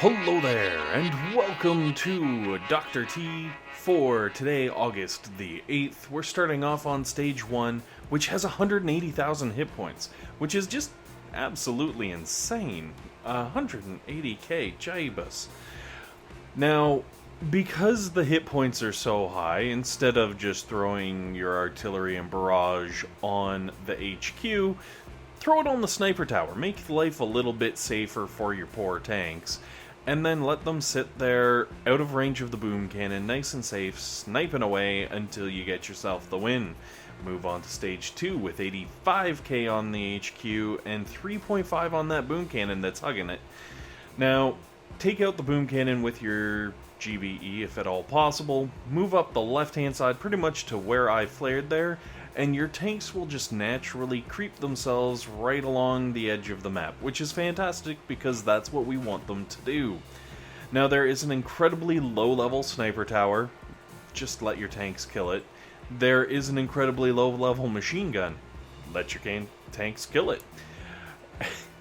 Hello there, and welcome to Dr. T for today, August the 8th. We're starting off on Stage 1, which has 180,000 hit points, which is just absolutely insane. 180k, Jaibus. Now, because the hit points are so high, instead of just throwing your artillery and barrage on the HQ, throw it on the sniper tower. Make life a little bit safer for your poor tanks. And then let them sit there, out of range of the boom cannon, nice and safe, sniping away until you get yourself the win. Move on to Stage 2 with 85k on the HQ and 3.5 on that boom cannon that's hugging it. Now, take out the boom cannon with your GBE if at all possible, move up the left-hand side pretty much to where I flared there, and your tanks will just naturally creep themselves right along the edge of the map, which is fantastic because that's what we want them to do. Now there is an incredibly low-level sniper tower, just let your tanks kill it. There is an incredibly low-level machine gun, let your tanks kill it.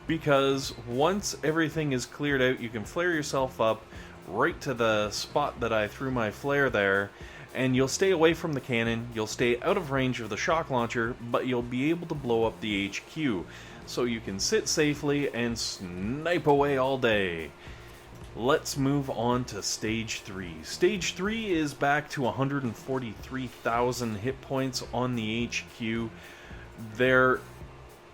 Because once everything is cleared out, you can flare yourself up right to the spot that I threw my flare there, and you'll stay away from the cannon, you'll stay out of range of the shock launcher, but you'll be able to blow up the HQ, so you can sit safely and snipe away all day. Let's move on to Stage 3. Stage 3 is back to 143,000 hit points on the HQ. There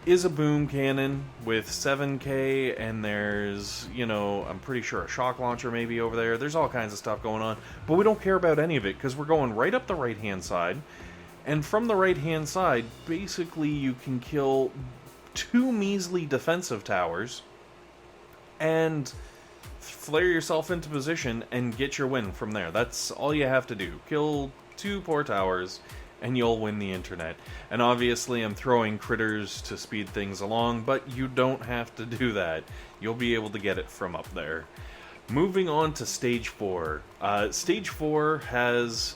is a boom cannon with 7k, and there's, I'm pretty sure a shock launcher maybe over there. There's all kinds of stuff going on, but we don't care about any of it because we're going right up the right-hand side. And from the right-hand side, basically you can kill 2 measly defensive towers and flare yourself into position and get your win from there. That's all you have to do. Kill 2 poor towers and you'll win the internet. And obviously I'm throwing critters to speed things along, but you don't have to do that. You'll be able to get it from up there. Moving on to Stage 4. Stage 4 has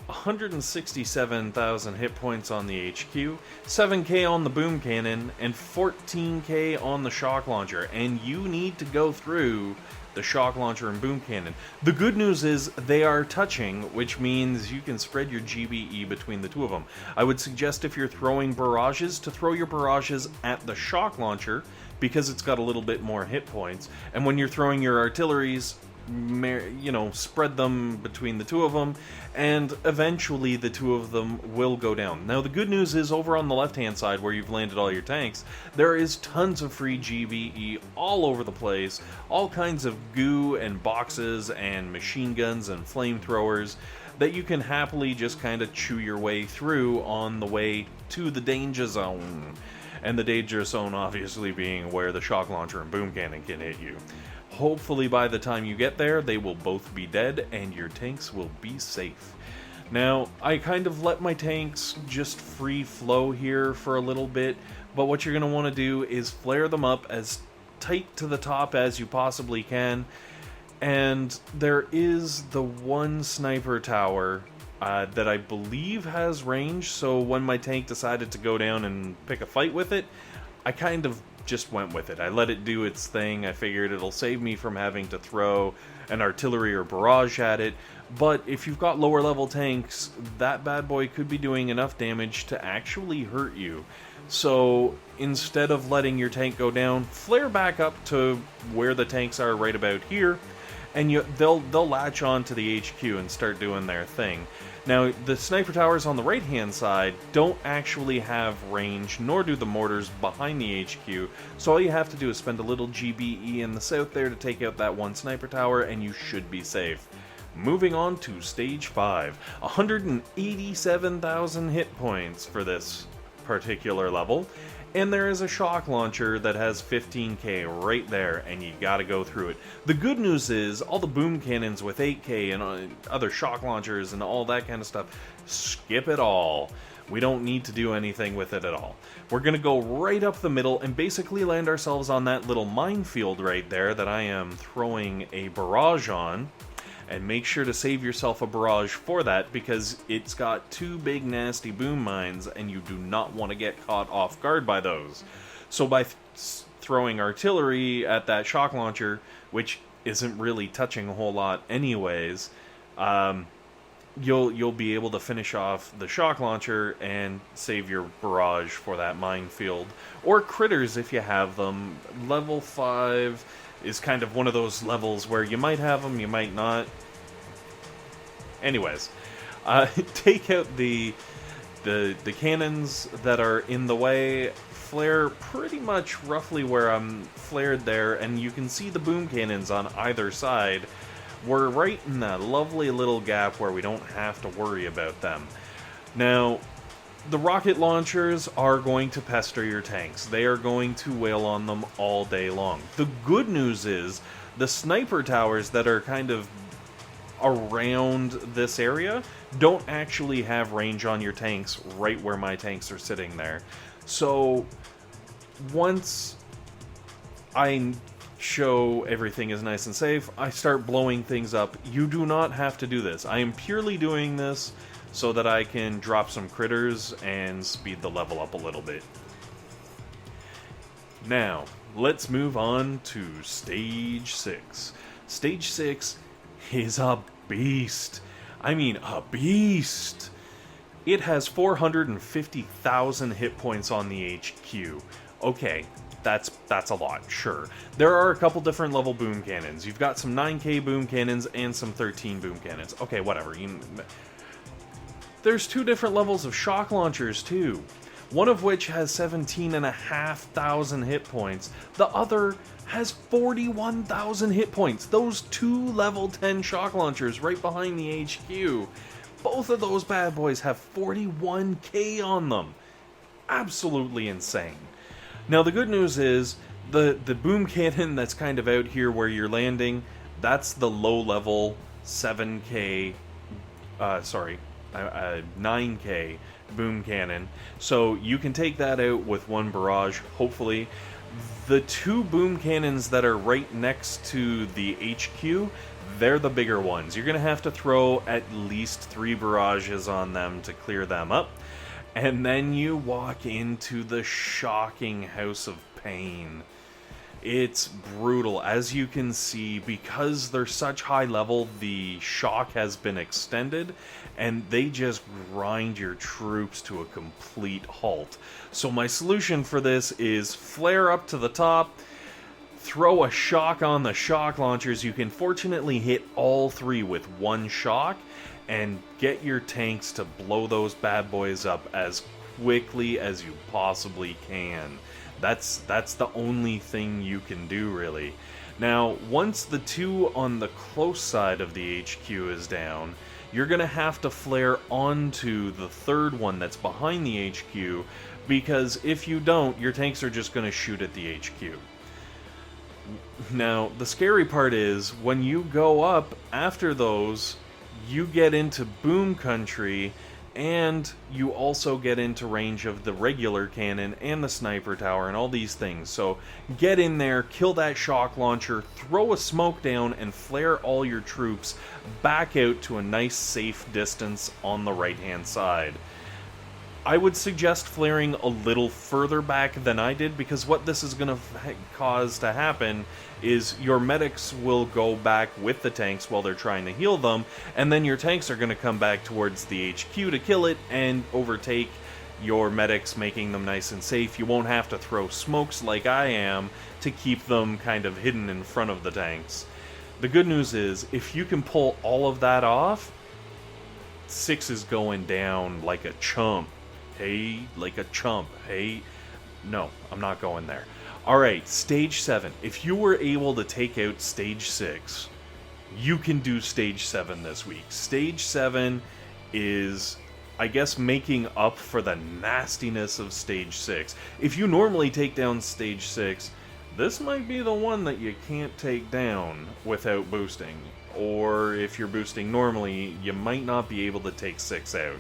167,000 hit points on the HQ, 7k on the boom cannon, and 14k on the shock launcher. And you need to go through the shock launcher and boom cannon. The good news is they are touching, which means you can spread your GBE between the two of them. I would suggest if you're throwing barrages to throw your barrages at the shock launcher because it's got a little bit more hit points. And when you're throwing your artilleries, spread them between the two of them, and eventually the two of them will go down. Now the good news is over on the left hand side where you've landed all your tanks, there is tons of free GBE all over the place, all kinds of goo and boxes and machine guns and flamethrowers that you can happily just kind of chew your way through on the way to the danger zone. And the danger zone obviously being where the shock launcher and boom cannon can hit you. Hopefully by the time you get there, they will both be dead and your tanks will be safe. Now, I kind of let my tanks just free flow here for a little bit, but what you're going to want to do is flare them up as tight to the top as you possibly can. And there is the one sniper tower that I believe has range, so when my tank decided to go down and pick a fight with it, I kind of just went with it. I let it do its thing. I figured it'll save me from having to throw an artillery or barrage at it. But if you've got lower level tanks, that bad boy could be doing enough damage to actually hurt you. So instead of letting your tank go down, flare back up to where the tanks are right about here, and they'll latch on to the HQ and start doing their thing. Now, the sniper towers on the right-hand side don't actually have range, nor do the mortars behind the HQ, so all you have to do is spend a little GBE in the south there to take out that one sniper tower, and you should be safe. Moving on to Stage 5. 187,000 hit points for this particular level. And there is a shock launcher that has 15k right there, and you gotta go through it. The good news is, all the boom cannons with 8k and other shock launchers and all that kind of stuff, skip it all. We don't need to do anything with it at all. We're gonna go right up the middle and basically land ourselves on that little minefield right there that I am throwing a barrage on. And make sure to save yourself a barrage for that because it's got 2 big nasty boom mines and you do not want to get caught off guard by those. So by throwing artillery at that shock launcher, which isn't really touching a whole lot anyways, um, you'll be able to finish off the shock launcher and save your barrage for that minefield, or critters if you have them. Level 5 is kind of one of those levels where you might have them, you might not. Anyways, take out the cannons that are in the way. Flare pretty much roughly where I'm flared there, and you can see the boom cannons on either side. We're right in that lovely little gap where we don't have to worry about them. Now, the rocket launchers are going to pester your tanks. They are going to wail on them all day long. The good news is the sniper towers that are kind of around this area don't actually have range on your tanks right where my tanks are sitting there. So once I show everything is nice and safe, I start blowing things up. You do not have to do this. I am purely doing this so that I can drop some critters and speed the level up a little bit. Now, let's move on to Stage 6. Stage 6 is a beast. I mean, a beast! It has 450,000 hit points on the HQ. Okay, that's a lot, sure. There are a couple different level boom cannons. You've got some 9k boom cannons and some 13 boom cannons. Okay, whatever. There's 2 different levels of shock launchers, too. One of which has 17,500 hit points. The other has 41,000 hit points. Those 2 level 10 shock launchers right behind the HQ. Both of those bad boys have 41k on them. Absolutely insane. Now the good news is, the boom cannon that's kind of out here where you're landing, that's the low level 9k boom cannon. So you can take that out with 1 barrage, hopefully. The 2 boom cannons that are right next to the HQ, they're the bigger ones. You're going to have to throw at least 3 barrages on them to clear them up. And then you walk into the shocking House of Pain. It's brutal. As you can see, because they're such high level, the shock has been extended, and they just grind your troops to a complete halt. So my solution for this is flare up to the top, throw a shock on the shock launchers. You can fortunately hit all 3 with 1 shock, and get your tanks to blow those bad boys up as quickly as you possibly can. That's the only thing you can do, really. Now, once the 2 on the close side of the HQ is down, you're going to have to flare onto the 3rd one that's behind the HQ, because if you don't, your tanks are just going to shoot at the HQ. Now, the scary part is, when you go up after those, you get into boom country, and you also get into range of the regular cannon and the sniper tower and all these things. So get in there, kill that shock launcher, throw a smoke down, and flare all your troops back out to a nice safe distance on the right hand side. I would suggest flaring a little further back than I did, because what this is going to cause to happen is your medics will go back with the tanks while they're trying to heal them, and then your tanks are going to come back towards the HQ to kill it and overtake your medics, making them nice and safe. You won't have to throw smokes like I am to keep them kind of hidden in front of the tanks. The good news is, if you can pull all of that off, 6 is going down like a chump. Hey, like a chump. Hey, no, I'm not going there. Alright, Stage 7. If you were able to take out Stage 6, you can do Stage 7 this week. Stage 7 is, I guess, making up for the nastiness of Stage 6. If you normally take down Stage 6, this might be the one that you can't take down without boosting. Or if you're boosting normally, you might not be able to take 6 out.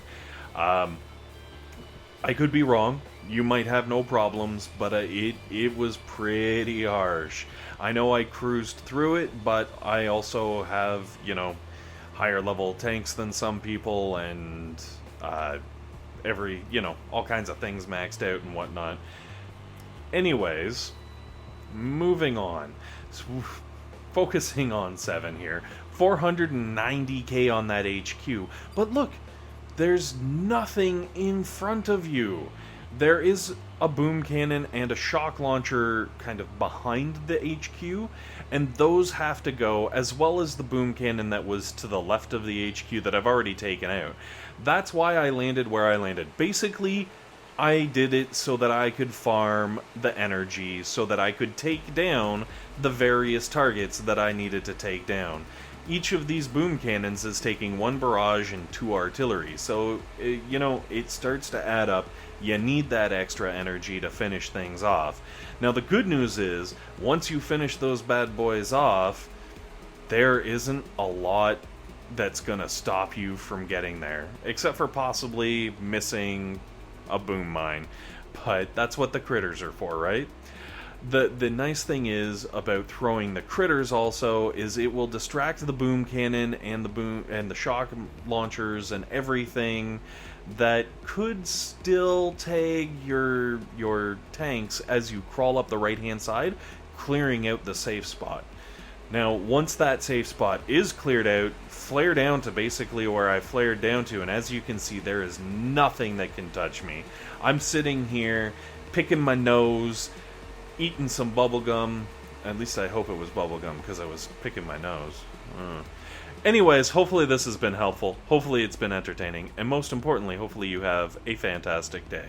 I could be wrong. You might have no problems, but it was pretty harsh. I know I cruised through it, but I also have, higher level tanks than some people, and all kinds of things maxed out and whatnot. Anyways, moving on. focusing on 7 here. 490k on that HQ. But look, there's nothing in front of you. There is a boom cannon and a shock launcher kind of behind the HQ, and those have to go, as well as the boom cannon that was to the left of the HQ that I've already taken out. That's why I landed where I landed. Basically, I did it so that I could farm the energy, so that I could take down the various targets that I needed to take down. Each of these boom cannons is taking 1 barrage and 2 artillery, so, you know, it starts to add up. You need that extra energy to finish things off. Now, the good news is, once you finish those bad boys off, there isn't a lot that's gonna stop you from getting there, except for possibly missing a boom mine. But that's what the critters are for, right? The nice thing is about throwing the critters also is it will distract the boom cannon and the shock launchers and everything that could still tag your tanks as you crawl up the right hand side, clearing out the safe spot. Now, once that safe spot is cleared out, flare down to basically where I flared down to, and as you can see, there is nothing that can touch me. I'm sitting here, picking my nose, eating some bubblegum. At least I hope it was bubblegum, because I was picking my nose. Anyways, hopefully this has been helpful. Hopefully it's been entertaining. And most importantly, hopefully you have a fantastic day.